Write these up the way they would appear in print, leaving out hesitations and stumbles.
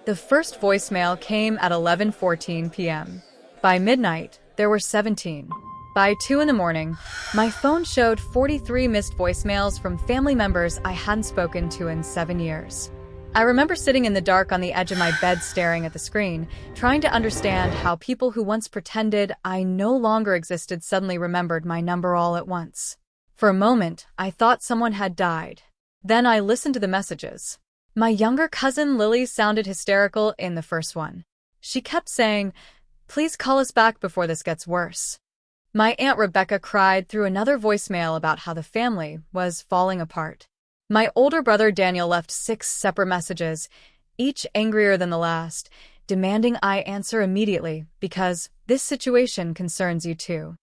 The first voicemail came at 11:14 p.m. By midnight, there were 17. By 2 in the morning, my phone showed 43 missed voicemails from family members I hadn't spoken to in 7 years. I remember sitting in the dark on the edge of my bed staring at the screen, trying to understand how people who once pretended I no longer existed suddenly remembered my number all at once. For a moment, I thought someone had died. Then I listened to the messages. My younger cousin Lily sounded hysterical in the first one. She kept saying, "Please call us back before this gets worse." My Aunt Rebecca cried through another voicemail about how the family was falling apart. My older brother Daniel left 6 separate messages, each angrier than the last, demanding I answer immediately because this situation concerns you too.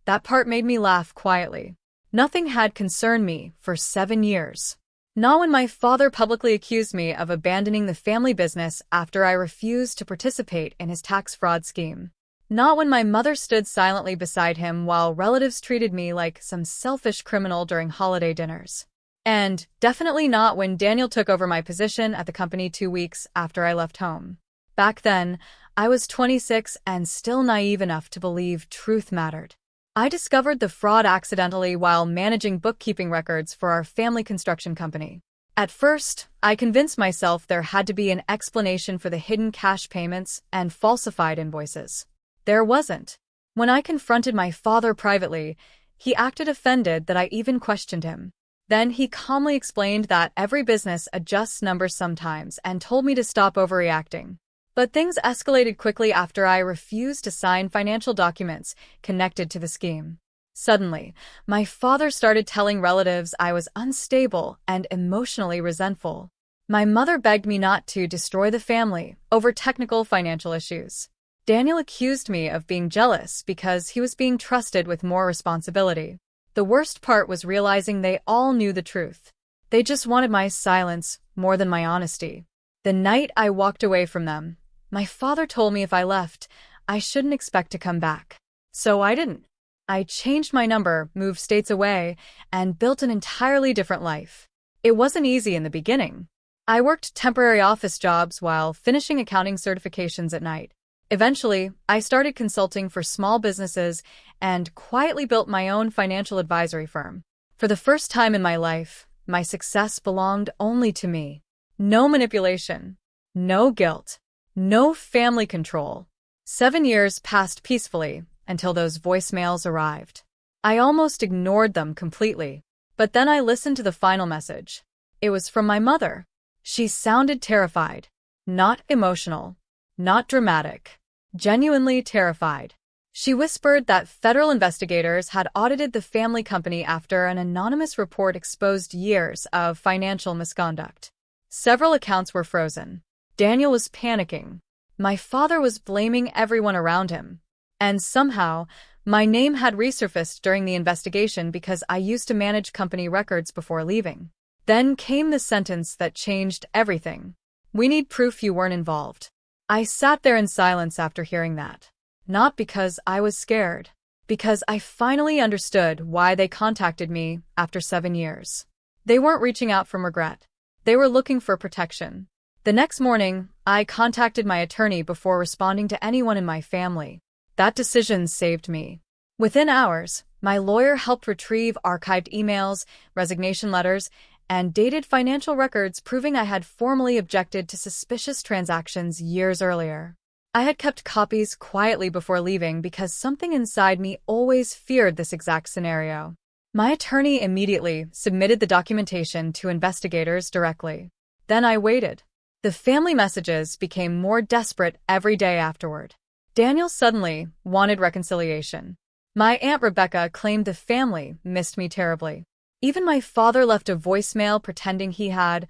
That part made me laugh quietly. Nothing had concerned me for 7 years. Not when my father publicly accused me of abandoning the family business after I refused to participate in his tax fraud scheme. Not when my mother stood silently beside him while relatives treated me like some selfish criminal during holiday dinners. And definitely not when Daniel took over my position at the company 2 weeks after I left home. Back then, I was 26 and still naive enough to believe truth mattered. I discovered the fraud accidentally while managing bookkeeping records for our family construction company. At first, I convinced myself there had to be an explanation for the hidden cash payments and falsified invoices. There wasn't. When I confronted my father privately, he acted offended that I even questioned him. Then he calmly explained that every business adjusts numbers sometimes and told me to stop overreacting. But things escalated quickly after I refused to sign financial documents connected to the scheme. Suddenly, my father started telling relatives I was unstable and emotionally resentful. My mother begged me not to destroy the family over technical financial issues. Daniel accused me of being jealous because he was being trusted with more responsibility. The worst part was realizing they all knew the truth. They just wanted my silence more than my honesty. The night I walked away from them, my father told me if I left, I shouldn't expect to come back. So I didn't. I changed my number, moved states away, and built an entirely different life. It wasn't easy in the beginning. I worked temporary office jobs while finishing accounting certifications at night. Eventually, I started consulting for small businesses and quietly built my own financial advisory firm. For the first time in my life, my success belonged only to me. No manipulation, no guilt, no family control. 7 years passed peacefully until those voicemails arrived. I almost ignored them completely, but then I listened to the final message. It was from my mother. She sounded terrified, not emotional, not dramatic. Genuinely terrified. She whispered that federal investigators had audited the family company after an anonymous report exposed years of financial misconduct. Several accounts were frozen. Daniel was panicking. My father was blaming everyone around him. And somehow, my name had resurfaced during the investigation because I used to manage company records before leaving. Then came the sentence that changed everything. "We need proof you weren't involved." I sat there in silence after hearing that. Not because I was scared, because I finally understood why they contacted me after 7 years. They weren't reaching out from regret. They were looking for protection. The next morning, I contacted my attorney before responding to anyone in my family. That decision saved me. Within hours, my lawyer helped retrieve archived emails, resignation letters, and dated financial records proving I had formally objected to suspicious transactions years earlier. I had kept copies quietly before leaving because something inside me always feared this exact scenario. My attorney immediately submitted the documentation to investigators directly. Then I waited. The family messages became more desperate every day afterward. Daniel suddenly wanted reconciliation. My Aunt Rebecca claimed the family missed me terribly. Even my father left a voicemail pretending he had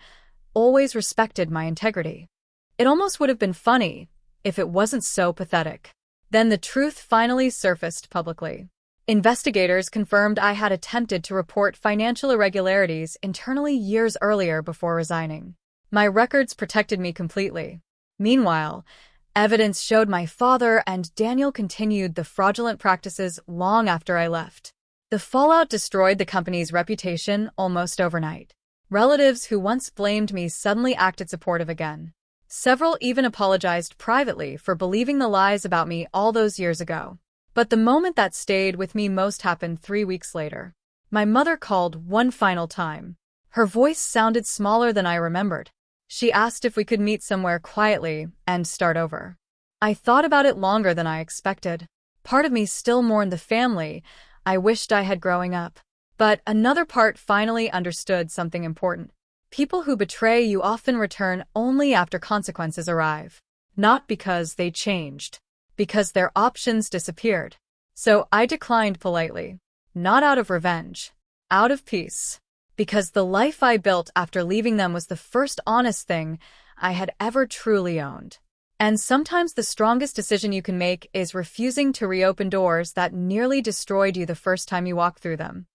always respected my integrity. It almost would have been funny if it wasn't so pathetic. Then the truth finally surfaced publicly. Investigators confirmed I had attempted to report financial irregularities internally years earlier before resigning. My records protected me completely. Meanwhile, evidence showed my father and Daniel continued the fraudulent practices long after I left. The fallout destroyed the company's reputation almost overnight. Relatives who once blamed me suddenly acted supportive again. Several even apologized privately for believing the lies about me all those years ago. But the moment that stayed with me most happened 3 weeks later. My mother called one final time. Her voice sounded smaller than I remembered. She asked if we could meet somewhere quietly and start over. I thought about it longer than I expected. Part of me still mourned the family I wished I had growing up. But another part finally understood something important. People who betray you often return only after consequences arrive. Not because they changed, because their options disappeared. So I declined politely. Not out of revenge. Out of peace. Because the life I built after leaving them was the first honest thing I had ever truly owned. And sometimes the strongest decision you can make is refusing to reopen doors that nearly destroyed you the first time you walked through them.